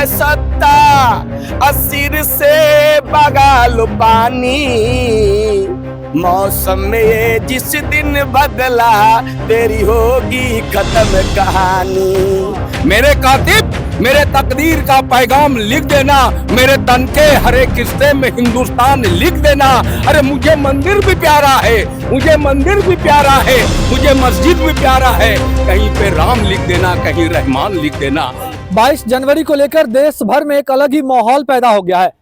है सत्ता, सिर से बगा लो पानी। मौसम में ये जिस दिन बदला, तेरी होगी खत्म कहानी। मेरे कातिब मेरे तकदीर का पैगाम लिख देना, मेरे तन के हर एक हिस्से में हिंदुस्तान लिख देना। अरे मुझे मंदिर भी प्यारा है, मुझे मंदिर भी प्यारा है, मुझे मस्जिद भी प्यारा है। कहीं पे राम लिख देना, कहीं रहमान लिख देना। 22 जनवरी को लेकर देश भर में एक अलग ही माहौल पैदा हो गया है,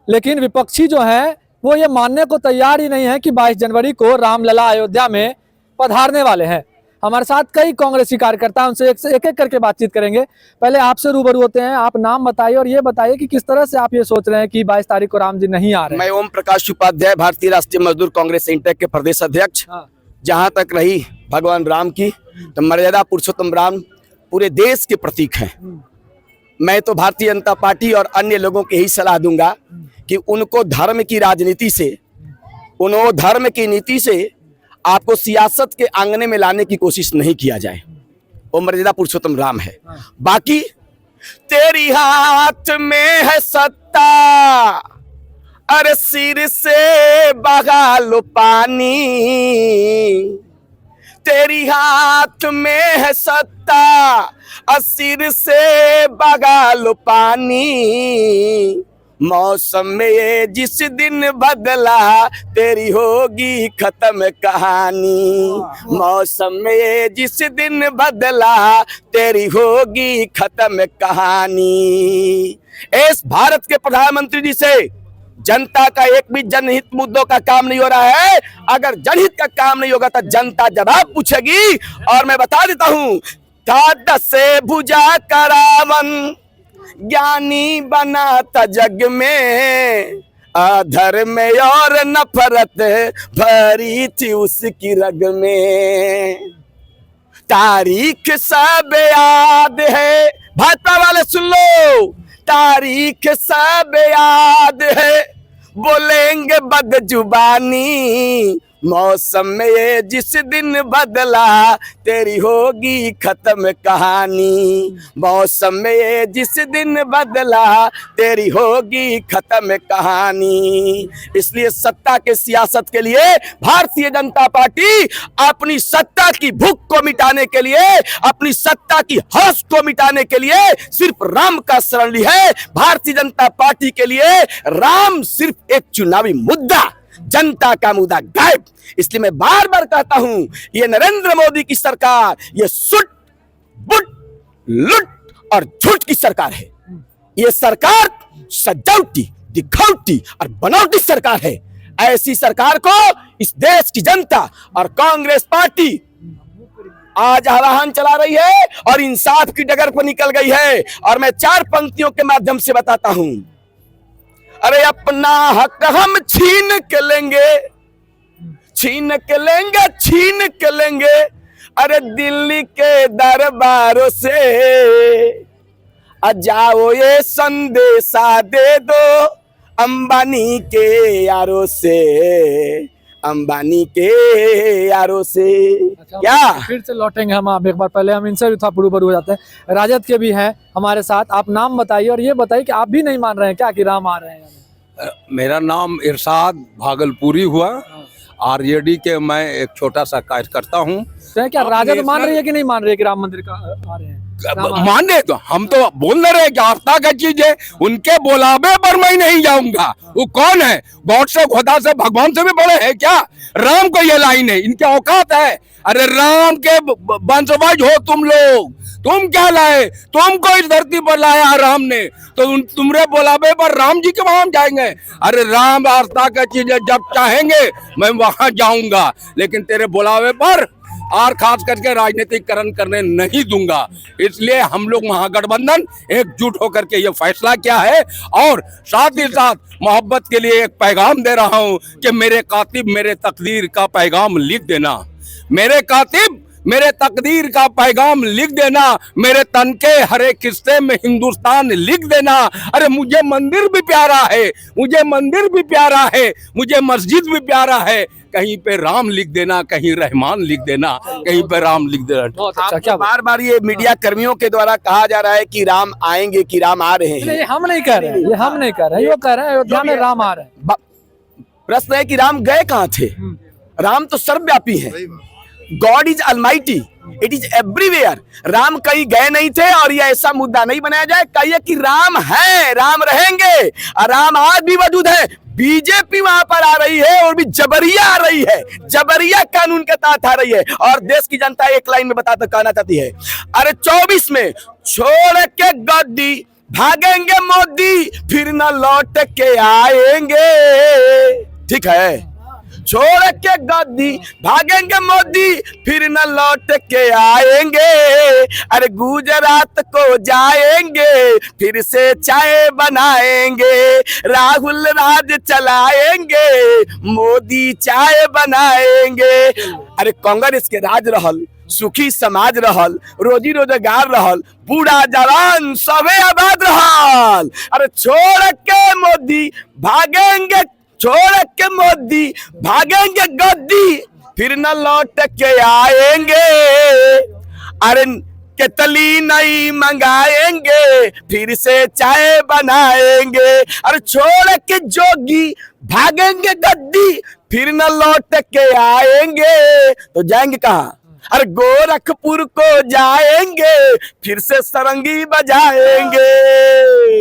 लेकिन विपक्षी जो हैं वो ये मानने को तैयार ही नहीं है कि 22 जनवरी को रामलला अयोध्या में पधारने वाले हैं। हमारे साथ कई कांग्रेसी कार्यकर्ता हैं, उनसे एक एक करके बातचीत करेंगे। पहले आपसे रूबरू होते हैं, आप नाम बताइए और ये बताइए कि किस तरह से आप ये सोच रहे हैं कि 22 तारीख को राम जी नहीं आ रहे हैं। मैं ओम प्रकाश उपाध्याय, भारतीय राष्ट्रीय मजदूर कांग्रेस इंटेक के प्रदेश अध्यक्ष। जहां तक रही भगवान राम की, तो मर्यादा पुरुषोत्तम राम पूरे देश के प्रतीक हैं। मैं तो भारतीय जनता पार्टी और अन्य लोगों को यही सलाह दूंगा कि उनको धर्म की राजनीति से, उनको धर्म की नीति से आपको सियासत के आंगने में लाने की कोशिश नहीं किया जाए। वो मर्यादा पुरुषोत्तम राम है। बाकी तेरी हाथ में है सत्ता, अरे सिर से बगा लो पानी। तेरी हाथ में है सत्ता, सिर से बगा लो पानी। मौसम में ये जिस दिन बदला, तेरी होगी खत्म कहानी। मौसम में ये जिस दिन बदला, तेरी होगी खत्म कहानी। इस भारत के प्रधानमंत्री जी से जनता का एक भी जनहित मुद्दों का काम नहीं हो रहा है। अगर जनहित का काम नहीं होगा तो जनता जवाब पूछेगी। और मैं बता देता हूं, था से भुजा का रावण ज्ञानी बना था जग में। अधर्म और नफरत भरी थी उसकी रग में। तारीख सब याद है, भाजपा वाले सुन लो, तारीख सब याद है, बोलेंगे बदजुबानी। मौसम में ये जिस दिन बदला, तेरी होगी खत्म कहानी। मौसम में ये जिस दिन बदला, तेरी होगी खत्म कहानी। इसलिए सत्ता के सियासत के लिए भारतीय जनता पार्टी अपनी सत्ता की भूख को मिटाने के लिए, अपनी सत्ता की हौस को मिटाने के लिए सिर्फ राम का शरण ली है। भारतीय जनता पार्टी के लिए राम सिर्फ एक चुनावी मुद्दा, जनता का मुद्दा गायब। इसलिए मैं बार बार कहता हूं, ये नरेंद्र मोदी की सरकार ये सुट बुट लुट और झूठ की सरकार है। ये सरकार सजावटी, दिखावटी और बनावटी सरकार है। ऐसी सरकार को इस देश की जनता और कांग्रेस पार्टी आज आह्वान चला रही है और इंसाफ की डगर पर निकल गई है। और मैं 4 पंक्तियों के माध्यम से बताता हूं। अरे अपना हक हम छीन के लेंगे, छीन के लेंगे, छीन के लेंगे। अरे दिल्ली के दरबारों से जाओ ये संदेशा दे दो अंबानी के यारों से, अंबानी के यारों से। अच्छा, क्या फिर से लौटेंगे हम आप एक बार, पहले हम इनसे भी थोड़ा रूबरू हो जाते हैं। राजद के भी हैं हमारे साथ, आप नाम बताइए और ये बताइए कि आप भी नहीं मान रहे हैं क्या कि राम आ रहे हैं? मेरा नाम इरशाद भागलपुरी हुआ। आरजेडी के मैं एक छोटा सा कार्यकर्ता हूँ। तो क्या राजद मान रही है कि नहीं मान रही है कि राम मंदिर का आ रहे हैं? माने तो हम तो बोल रहे हैं कि आस्था का चीज है, उनके बोलावे पर मैं नहीं जाऊंगा। वो कौन है? गॉड से, खुदा से, भगवान से भी बड़े हैं क्या? राम को ये लाइन है, इनके औकात है। अरे राम के वंशज हो तुम लोग, तुम क्या लाए? तुमको इस धरती पर लाया राम ने, तो तुम्हारे बुलावे पर राम जी के वहां जाएंगे? अरे राम आस्था का चीज है, जब चाहेंगे मैं वहां जाऊंगा, लेकिन तेरे बुलावे पर और खास करके राजनीतिकरण करने नहीं दूंगा। इसलिए हम लोग महागठबंधन एकजुट होकर के ये फैसला किया है। और साथ ही साथ मोहब्बत के लिए एक पैगाम दे रहा हूं कि मेरे कातिब मेरे तकदीर का पैगाम लिख देना। मेरे कातिब मेरे तकदीर का पैगाम लिख देना, मेरे तन के हर एक हिस्से में हिंदुस्तान लिख देना। अरे मुझे मंदिर भी प्यारा है, मुझे मंदिर भी प्यारा है, मुझे मस्जिद भी प्यारा है। कहीं पे राम लिख देना, कहीं रहमान लिख देना, कहीं पे राम लिख देना। बहुत अच्छा, क्या बार बार ये मीडिया कर्मियों के द्वारा कहा जा रहा है कि राम आएंगे, कि राम आ रहे हैं। ये हम नहीं कह रहे हैं, ये हम नहीं कह रहे हैं, वो कह रहे हैं अयोध्या में राम आ रहे हैं। प्रश्न है कि राम गए कहाँ थे? राम तो सर्वव्यापी है। God is Almighty, it is everywhere. Ram कहीं गए नहीं थे और ये ऐसा मुद्दा नहीं बनाया जाए। कहिए कि राम है, राम रहेंगे और राम आज भी मौजूद है। बीजेपी वहां पर आ रही है और भी जबरिया आ रही है, जबरिया कानून के तहत आ रही है। और देश की जनता एक लाइन में बताकर कहना चाहती है, अरे 24 में छोड़ के गद्दी भागेंगे मोदी, फिर न लौट के आएंगे। ठीक है, छोड़ के गद्दी भागेंगे मोदी, फिर न लौट के आएंगे। अरे गुजरात को जाएंगे, फिर से चाय बनाएंगे। राहुल राज चलाएंगे, मोदी चाय बनाएंगे। अरे कांग्रेस के राज रहल, सुखी समाज रहल, रोजी रोजगार रहल, बूढ़ा जवान सबे आबाद रहल। अरे छोड़ के मोदी भागेंगे, छोड़ के मोदी भागेंगे गद्दी, फिर न लौट के आएंगे। अरे केतली नहीं मंगाएंगे, फिर से चाय बनाएंगे। अरे छोड़ के जोगी भागेंगे गद्दी, फिर न लौट के आएंगे। तो जाएंगे कहाँ? अरे गोरखपुर को जाएंगे, फिर से सरंगी बजाएंगे।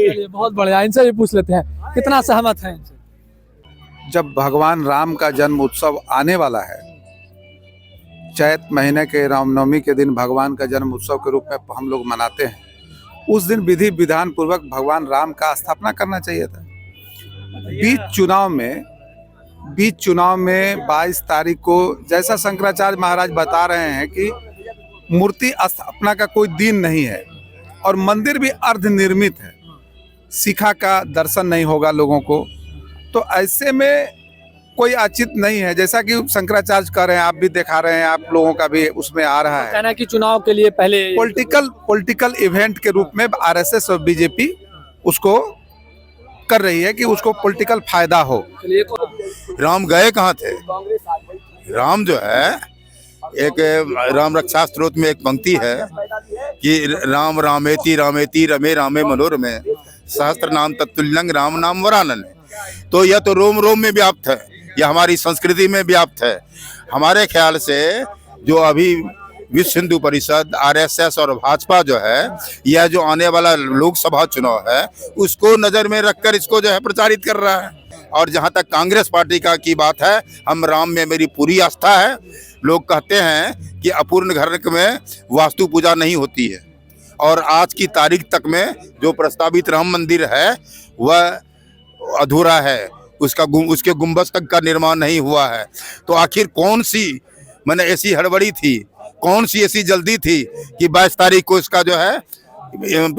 चलिए, बहुत बढ़िया, इनसे भी पूछ लेते हैं कितना सहमत है इनसे। जब भगवान राम का जन्म उत्सव आने वाला है, चैत महीने के रामनवमी के दिन भगवान का जन्म उत्सव के रूप में हम लोग मनाते हैं, उस दिन विधि विधान पूर्वक भगवान राम का स्थापना करना चाहिए था। बीच चुनाव में 22 तारीख को, जैसा शंकराचार्य महाराज बता रहे हैं कि मूर्ति स्थापना का कोई दिन नहीं है और मंदिर भी अर्ध निर्मित है, शिखा का दर्शन नहीं होगा लोगों को, तो ऐसे में कोई उचित नहीं है। जैसा कि शंकराचार्य कह रहे हैं, आप भी दिखा रहे हैं, आप लोगों का भी उसमें आ रहा है। कहना है कि चुनाव के लिए पहले पॉलिटिकल इवेंट के रूप में आरएसएस और बीजेपी उसको कर रही है कि उसको पॉलिटिकल फायदा हो। राम गए कहाँ थे? राम जो है, एक राम रक्षा स्तोत्र में एक पंक्ति है कि राम रामेति रामेति रमे रामे मनोरमे सहस्त्र नाम तत्तुल्यं राम नाम वरानन। तो यह तो रोम रोम में व्याप्त है, यह हमारी संस्कृति में व्याप्त है। हमारे ख्याल से जो अभी विश्व हिंदू परिषद, आरएसएस और भाजपा जो है, यह जो आने वाला लोकसभा चुनाव है उसको नजर में रखकर इसको जो है प्रचारित कर रहा है। और जहां तक कांग्रेस पार्टी का की बात है, हम राम में मेरी पूरी आस्था है। लोग कहते हैं कि अपूर्ण घर में वास्तु पूजा नहीं होती है, और आज की तारीख तक में जो प्रस्तावित राम मंदिर है वह अधूरा है, उसके गुंबद तक का निर्माण नहीं हुआ है। तो आखिर कौन सी मैंने ऐसी हड़बड़ी थी, कौन सी ऐसी जल्दी थी कि 22 तारीख को इसका जो है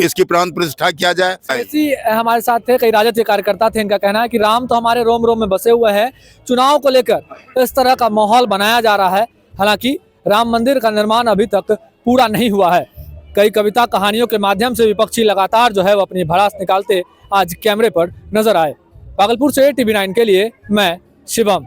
इसकी प्राण प्रतिष्ठा किया जाए? ऐसी हमारे साथ थे कई राजद के कार्यकर्ता थे, इनका कहना है कि राम तो हमारे रोम रोम में बसे हुए हैं। चुनाव को लेकर इस तरह का माहौल बनाया जा रहा है, हालांकि राम मंदिर का निर्माण अभी तक पूरा नहीं हुआ है। कई कविता कहानियों के माध्यम से विपक्षी लगातार जो है वो अपनी भड़ास निकालते आज कैमरे पर नजर आए। भागलपुर से टीवी 9 के लिए मैं शिवम।